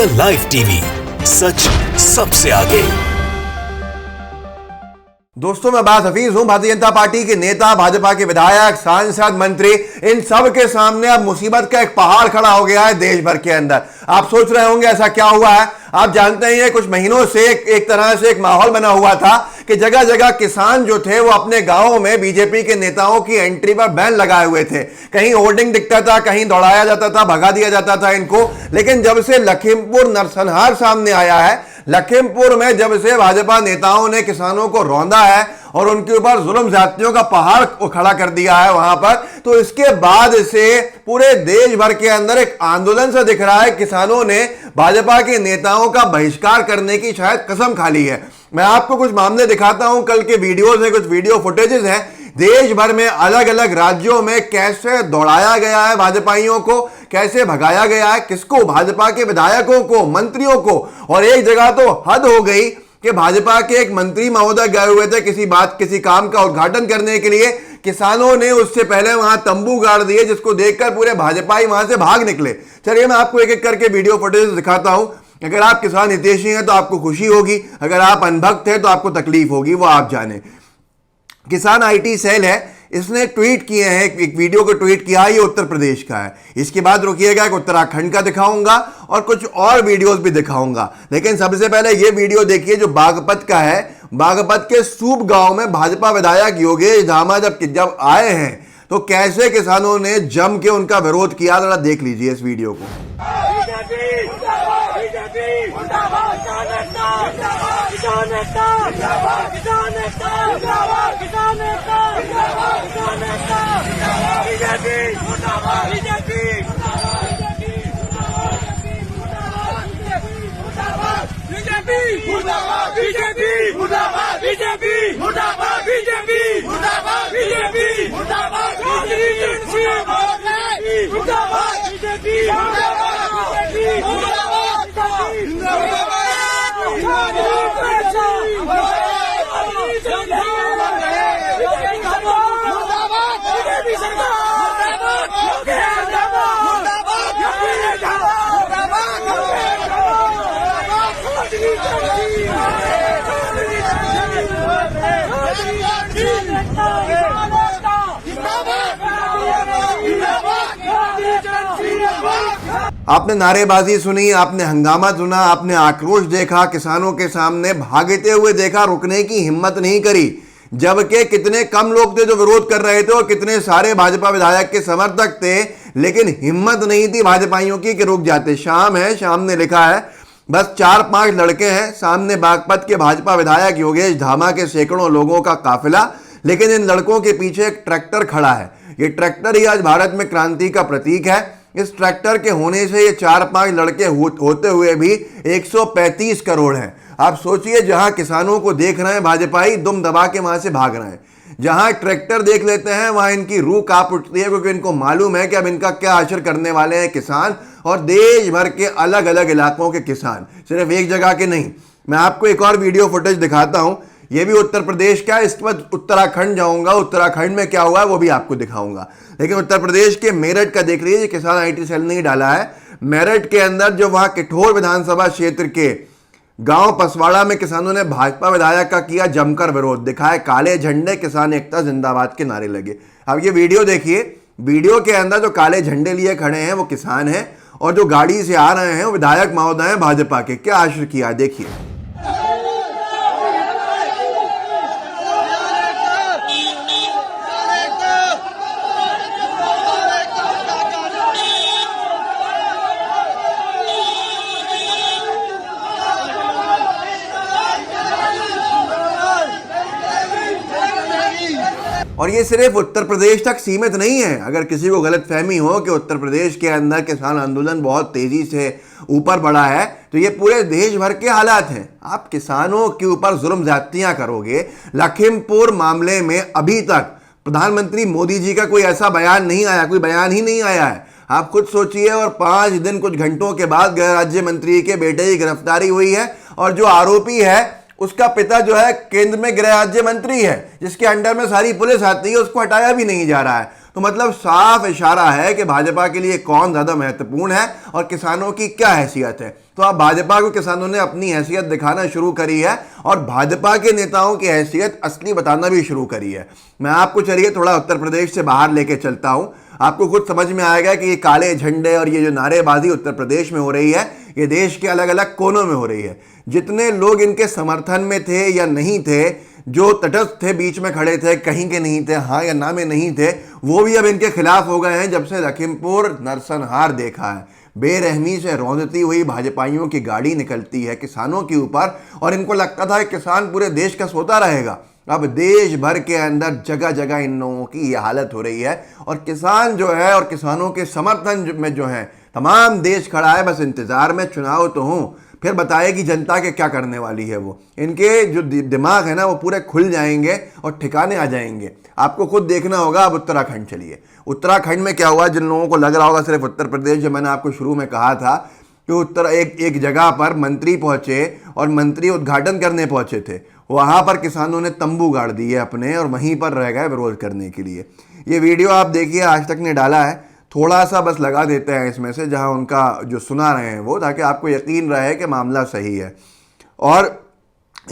The live TV, सच सबसे आगे। दोस्तों, मैं अब्बास हफीज हूं। भारतीय जनता पार्टी के नेता, भाजपा के विधायक, सांसद, मंत्री, इन सब के सामने अब मुसीबत का एक पहाड़ खड़ा हो गया है देश भर के अंदर। आप सोच रहे होंगे ऐसा क्या हुआ है। आप जानते ही हैं, कुछ महीनों से एक तरह से एक माहौल बना हुआ था कि जगह जगह किसान जो थे वो अपने गांवों में बीजेपी के नेताओं की एंट्री पर बैन लगाए हुए थे। कहीं होर्डिंग दिखता था, कहीं दौड़ाया जाता था, भगा दिया जाता था इनको। लेकिन जब से लखीमपुर नरसंहार सामने आया है, लखीमपुर में जब से भाजपा नेताओं ने किसानों को रौंदा है और उनके ऊपर जुल्म ज्यादतियों का पहाड़ खड़ा कर दिया है वहां पर, तो इसके बाद से पूरे देश भर के अंदर एक आंदोलन सा दिख रहा है। किसानों ने भाजपा के नेताओं का बहिष्कार करने की शायद कसम खा ली है। मैं आपको कुछ मामले दिखाता हूं, कल के वीडियोज हैं, कुछ वीडियो फुटेजेस हैं। देश भर में अलग अलग राज्यों में कैसे दौड़ाया गया है भाजपाइयों को, कैसे भगाया गया है, किसको, भाजपा के विधायकों को, मंत्रियों को। और एक जगह तो हद हो गई कि भाजपा के एक मंत्री महोदय गए हुए थे किसी काम का उद्घाटन करने के लिए। किसानों ने उससे पहले वहां तंबू गाड़ दिए, जिसको देखकर पूरे भाजपाई वहां से भाग निकले। चलिए मैं आपको एक एक करके वीडियो फुटेज दिखाता हूं। अगर आप किसान हितैषी हैं तो आपको खुशी होगी, अगर आप अनभक्त हैं तो आपको तकलीफ होगी, वो आप जाने। किसान आईटी सेल है, इसने ट्वीट किए हैं, एक वीडियो को ट्वीट किया, ये उत्तर प्रदेश का है। इसके बाद रुकिएगा, एक उत्तराखंड का दिखाऊंगा और कुछ और वीडियोस भी दिखाऊंगा। लेकिन सबसे पहले ये वीडियो देखिए जो बागपत का है। बागपत के सूप गांव में भाजपा विधायक योगेश धामा जब आए हैं तो कैसे किसानों ने जम के उनका विरोध किया, जरा देख लीजिए इस वीडियो को। आपने नारेबाजी सुनी, आपने हंगामा सुना, आपने आक्रोश देखा, किसानों के सामने भागते हुए देखा, रुकने की हिम्मत नहीं करी। जबकि कितने कम लोग थे जो विरोध कर रहे थे और कितने सारे भाजपा विधायक के समर्थक थे, लेकिन हिम्मत नहीं थी भाजपाइयों की कि रुक जाते। शाम है, शाम ने लिखा है, बस 4-5 लड़के हैं, सामने बागपत के भाजपा विधायक योगेश धामा के सैकड़ों लोगों का काफिला, लेकिन इन लड़कों के पीछे एक ट्रैक्टर खड़ा है। ये ट्रैक्टर ही आज भारत में क्रांति का प्रतीक है। इस ट्रैक्टर के होने से ये 4-5 लड़के होते हुए भी 135 करोड़ हैं। आप सोचिए, जहां किसानों को देख रहे हैं भाजपाई, दुम दबा के वहां से भाग रहे हैं। जहां ट्रैक्टर देख लेते हैं वहां इनकी रूह कांप उठती है, क्योंकि इनको मालूम है कि अब इनका क्या असर करने वाले हैं किसान, और देश भर के अलग अलग इलाकों के किसान, सिर्फ एक जगह के नहीं। मैं आपको एक और वीडियो फुटेज दिखाता हूं, ये भी उत्तर प्रदेश का है। इसके बाद उत्तराखंड जाऊंगा, उत्तराखंड में क्या हुआ है वो भी आपको दिखाऊंगा। लेकिन उत्तर प्रदेश के मेरठ का देख लीजिए, किसान आईटी सेल ने ही डाला है। मेरठ के अंदर जो वहां किठौर विधानसभा क्षेत्र के गांव पसवाड़ा में किसानों ने भाजपा विधायक का किया जमकर विरोध, दिखाए काले झंडे, किसान एकता जिंदाबाद के नारे लगे। अब ये वीडियो देखिए, वीडियो के अंदर जो काले झंडे लिए खड़े हैं वो किसान हैं, और जो गाड़ी से आ रहे हैं वो विधायक महोदय हैं भाजपा के। क्या आश्चर्य किया, देखिए। और ये सिर्फ उत्तर प्रदेश तक सीमित नहीं है। अगर किसी को गलतफहमी हो कि उत्तर प्रदेश के अंदर किसान आंदोलन बहुत तेजी से ऊपर बढ़ा है, तो ये पूरे देश भर के हालात हैं। आप किसानों के ऊपर जुल्म ज्यादतियां करोगे। लखीमपुर मामले में अभी तक प्रधानमंत्री मोदी जी का कोई ऐसा बयान नहीं आया, कोई बयान ही नहीं आया है। आप खुद सोचिए, और 5 दिन कुछ घंटों के बाद गृह राज्य मंत्री के बेटे की गिरफ्तारी हुई है, और जो आरोपी है उसका पिता जो है केंद्र में गृह राज्य मंत्री है, जिसके अंडर में सारी पुलिस आती है, उसको हटाया भी नहीं जा रहा है। तो मतलब साफ इशारा है कि भाजपा के लिए कौन ज्यादा महत्वपूर्ण है और किसानों की क्या हैसियत है। तो अब भाजपा को किसानों ने अपनी हैसियत दिखाना शुरू करी है और भाजपा के नेताओं की हैसियत असली बताना भी शुरू करी है। मैं आपको चलिए थोड़ा उत्तर प्रदेश से बाहर लेके चलता हूं, आपको खुद समझ में आएगा कि ये काले झंडे और ये जो नारेबाजी उत्तर प्रदेश में हो रही है ये देश के अलग अलग कोनों में हो रही है। जितने लोग इनके समर्थन में थे या नहीं थे, जो तटस्थ थे, बीच में खड़े थे, कहीं के नहीं थे, हाँ या ना में नहीं थे, वो भी अब इनके खिलाफ हो गए हैं जब से लखीमपुर नरसंहार देखा है। बेरहमी से रौंदती हुई भाजपाइयों की गाड़ी निकलती है किसानों के ऊपर और इनको लगता था कि किसान पूरे देश का सोता रहेगा। अब देश भर के अंदर जगह जगह इन लोगों की यह हालत हो रही है और किसान जो है और किसानों के समर्थन में जो है तमाम देश खड़ा है, बस इंतजार में चुनाव तो हो, फिर बताए कि जनता के क्या करने वाली है वो। इनके जो दिमाग है ना वो पूरे खुल जाएंगे और ठिकाने आ जाएंगे। आपको खुद देखना होगा। अब उत्तराखंड चलिए, उत्तराखंड में क्या हुआ, जिन लोगों को लग रहा होगा सिर्फ उत्तर प्रदेश, जो मैंने आपको शुरू में कहा था कि एक जगह पर मंत्री पहुंचे और मंत्री उद्घाटन करने पहुंचे थे, वहां पर किसानों ने तंबू गाड़ दिए अपने और वहीं पर रह गए विरोध करने के लिए। ये वीडियो आप देखिए, आज तक ने डाला है, थोड़ा सा बस लगा देते हैं इसमें से जहां उनका जो सुना रहे हैं वो, ताकि आपको यकीन रहे कि मामला सही है। और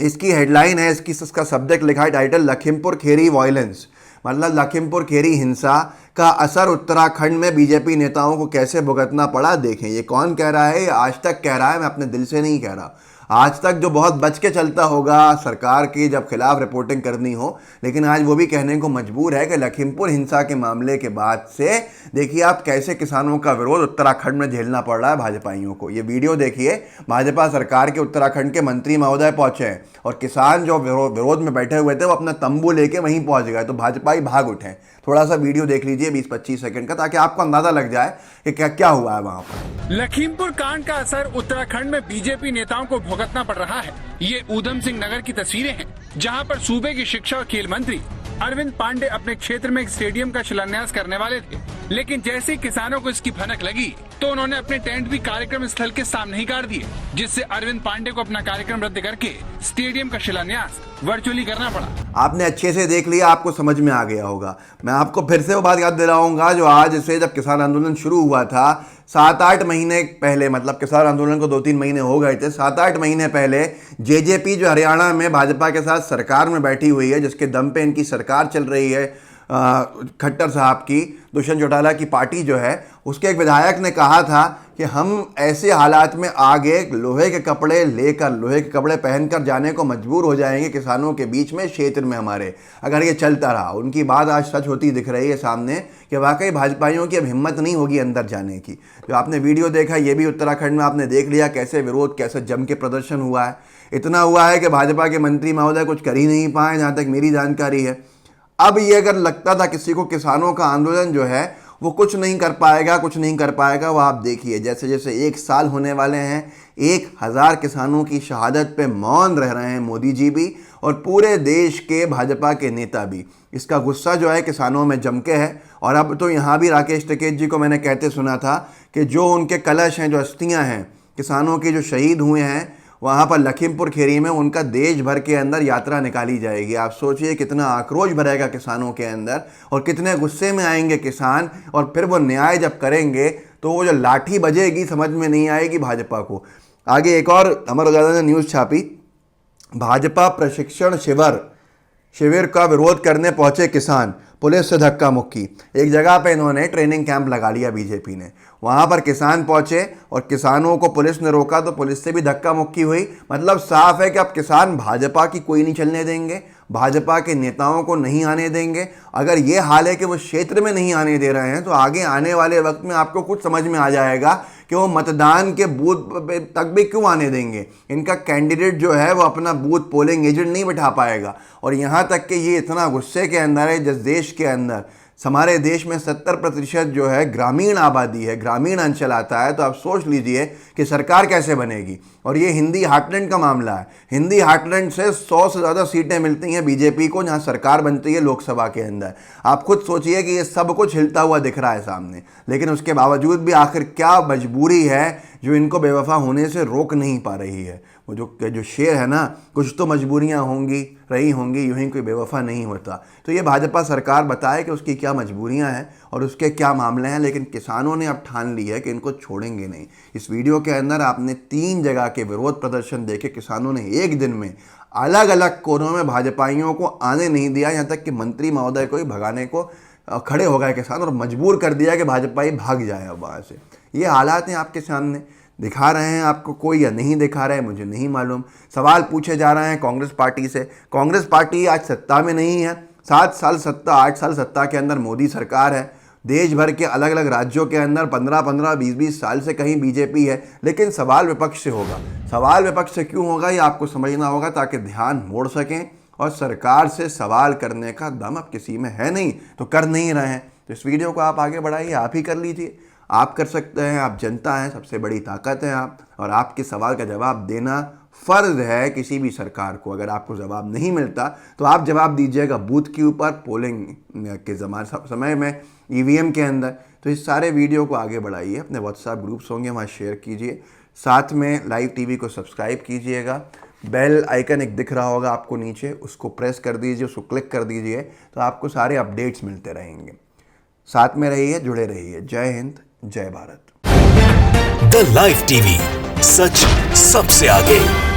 इसकी हेडलाइन है, इसका सब्जेक्ट लिखा है टाइटल, लखीमपुर खेरी वायलेंस, मतलब लखीमपुर खेरी हिंसा का असर उत्तराखंड में बीजेपी नेताओं को कैसे भुगतना पड़ा। देखें ये कौन कह रहा है, ये आज तक कह रहा है, मैं अपने दिल से नहीं कह रहा। आज तक जो बहुत बच के चलता होगा सरकार की जब खिलाफ रिपोर्टिंग करनी हो, लेकिन आज वो भी कहने को मजबूर है कि लखीमपुर हिंसा के मामले के बाद से देखिए आप कैसे किसानों का विरोध उत्तराखंड में झेलना पड़ रहा है भाजपाइयों को। ये वीडियो देखिए, भाजपा सरकार के उत्तराखंड के मंत्री महोदय पहुंचे हैं और किसान जो विरोध में बैठे हुए थे वो अपना तंबू लेके वहीं पहुंच गए, तो भाजपाई भाग उठे। थोड़ा सा वीडियो देख लीजिए 20-25 सेकंड का, ताकि आपको अंदाजा लग जाए कि क्या क्या हुआ है वहां पर। लखीमपुर कांड का असर उत्तराखंड में बीजेपी नेताओं को भुगतना पड़ रहा है। ये ऊधम सिंह नगर की तस्वीरें हैं, जहां पर सूबे के शिक्षा और खेल मंत्री अरविंद पांडे अपने क्षेत्र में एक स्टेडियम का शिलान्यास करने वाले थे, लेकिन जैसे ही किसानों को इसकी भनक लगी तो उन्होंने अपने टेंट भी कार्यक्रम स्थल के सामने ही गाड़ दिए, जिससे अरविंद पांडे को अपना कार्यक्रम रद्द करके स्टेडियम का शिलान्यास वर्चुअली करना पड़ा। आपने अच्छे से देख लिया, आपको समझ में आ गया होगा। मैं आपको फिर से वो बात याद दिलाऊंगा जो आज से जब किसान आंदोलन शुरू हुआ था, 7-8 महीने पहले, मतलब किसान आंदोलन को 2-3 महीने हो गए थे, 7-8 महीने पहले जेजेपी जो हरियाणा में भाजपा के साथ सरकार में बैठी हुई है, जिसके दम पे इनकी सरकार चल रही है, खट्टर साहब की, दुष्यंत चौटाला की पार्टी जो है, उसके एक विधायक ने कहा था कि हम ऐसे हालात में आगे लोहे के कपड़े लेकर, लोहे के कपड़े पहनकर जाने को मजबूर हो जाएंगे किसानों के बीच में, क्षेत्र में हमारे, अगर ये चलता रहा। उनकी बात आज सच होती दिख रही है सामने कि वाकई भाजपाइयों की अब हिम्मत नहीं होगी अंदर जाने की। जो आपने वीडियो देखा ये भी उत्तराखंड में आपने देख लिया कैसे विरोध, कैसे जम के प्रदर्शन हुआ है। इतना हुआ है कि भाजपा के मंत्री महोदय कुछ कर ही नहीं पाए, जहाँ तक मेरी जानकारी है। अब ये अगर लगता था किसी को किसानों का आंदोलन जो है वो कुछ नहीं कर पाएगा, वो आप देखिए जैसे जैसे 1 साल होने वाले हैं, 1000 किसानों की शहादत पे मौन रह रहे हैं मोदी जी भी और पूरे देश के भाजपा के नेता भी। इसका गुस्सा जो है किसानों में जम के है। और अब तो यहाँ भी राकेश टिकैत जी को मैंने कहते सुना था कि जो उनके कलश हैं, जो अस्थियाँ हैं किसानों के जो शहीद हुए हैं, वहाँ पर लखीमपुर खेरी में उनका देश भर के अंदर यात्रा निकाली जाएगी। आप सोचिए कितना आक्रोश भरेगा किसानों के अंदर और कितने गुस्से में आएंगे किसान, और फिर वो न्याय जब करेंगे तो वो जो लाठी बजेगी समझ में नहीं आएगी भाजपा को। आगे एक और अमर उजाला ने न्यूज़ छापी, भाजपा प्रशिक्षण शिविर का विरोध करने पहुंचे किसान, पुलिस से धक्का मुक्की। एक जगह पे इन्होंने ट्रेनिंग कैंप लगा लिया बीजेपी ने, वहां पर किसान पहुंचे और किसानों को पुलिस ने रोका तो पुलिस से भी धक्का मुक्की हुई। मतलब साफ है कि अब किसान भाजपा की कोई नहीं चलने देंगे, भाजपा के नेताओं को नहीं आने देंगे। अगर ये हाल है कि वो क्षेत्र में नहीं आने दे रहे हैं तो आगे आने वाले वक्त में आपको कुछ समझ में आ जाएगा कि वो मतदान के बूथ तक भी क्यों आने देंगे। इनका कैंडिडेट जो है वो अपना बूथ पोलिंग एजेंट नहीं बिठा पाएगा। और यहाँ तक कि ये इतना गुस्से के अंदर है, जिस देश के अंदर हमारे देश में 70% जो है ग्रामीण आबादी है, ग्रामीण अंचल आता है, तो आप सोच लीजिए कि सरकार कैसे बनेगी। और ये हिंदी हार्टलैंड का मामला है। हिंदी हार्टलैंड से 100 से ज़्यादा सीटें मिलती हैं बीजेपी को, जहां सरकार बनती है लोकसभा के अंदर। आप खुद सोचिए कि ये सब कुछ हिलता हुआ दिख रहा है सामने, लेकिन उसके बावजूद भी आखिर क्या मजबूरी है जो इनको बेवफा होने से रोक नहीं पा रही है। वो जो शेर है ना, कुछ तो मजबूरियां रही होंगी, यूं ही कोई बेवफा नहीं होता। तो ये भाजपा सरकार बताए कि उसकी क्या मजबूरियां हैं और उसके क्या मामले हैं, लेकिन किसानों ने अब ठान ली है कि इनको छोड़ेंगे नहीं। इस वीडियो के अंदर आपने 3 जगह के विरोध प्रदर्शन देखे। किसानों ने एक दिन में अलग अलग कोनों में भाजपाइयों को आने नहीं दिया, यहाँ तक कि मंत्री महोदय को ही भगाने को खड़े हो गए किसान और मजबूर कर दिया कि भाजपाई भाग जाए अब वहाँ से। ये हालात हैं आपके सामने, दिखा रहे हैं आपको कोई या नहीं दिखा रहे हैं मुझे नहीं मालूम। सवाल पूछे जा रहे हैं कांग्रेस पार्टी से। कांग्रेस पार्टी आज सत्ता में नहीं है, 7 साल सत्ता, 8 साल सत्ता के अंदर मोदी सरकार है। देश भर के अलग अलग राज्यों के अंदर 15-15, 20-20 साल से कहीं बीजेपी है, लेकिन सवाल विपक्ष से होगा। सवाल विपक्ष से क्यों होगा ये आपको समझना होगा, ताकि ध्यान मोड़ सकें। और सरकार से सवाल करने का दम अब किसी में है नहीं तो कर नहीं रहे हैं। तो इस वीडियो को आप आगे बढ़ाइए, आप ही कर लीजिए। आप कर सकते हैं, आप जनता हैं, सबसे बड़ी ताकत है आप, और आपके सवाल का जवाब देना फ़र्ज है किसी भी सरकार को। अगर आपको जवाब नहीं मिलता तो आप जवाब दीजिएगा बूथ के ऊपर, पोलिंग के समय में, ईवीएम के अंदर। तो इस सारे वीडियो को आगे बढ़ाइए, अपने व्हाट्सएप ग्रुप्स होंगे वहाँ शेयर कीजिए, साथ में लाइव टीवी को सब्सक्राइब कीजिएगा। बेल आइकन एक दिख रहा होगा आपको नीचे, उसको प्रेस कर दीजिए, उसको क्लिक कर दीजिए, तो आपको सारे अपडेट्स मिलते रहेंगे। साथ में रहिए, जुड़े रहिए। जय हिंद, जय भारत। द लाइव टीवी, सच सबसे आगे।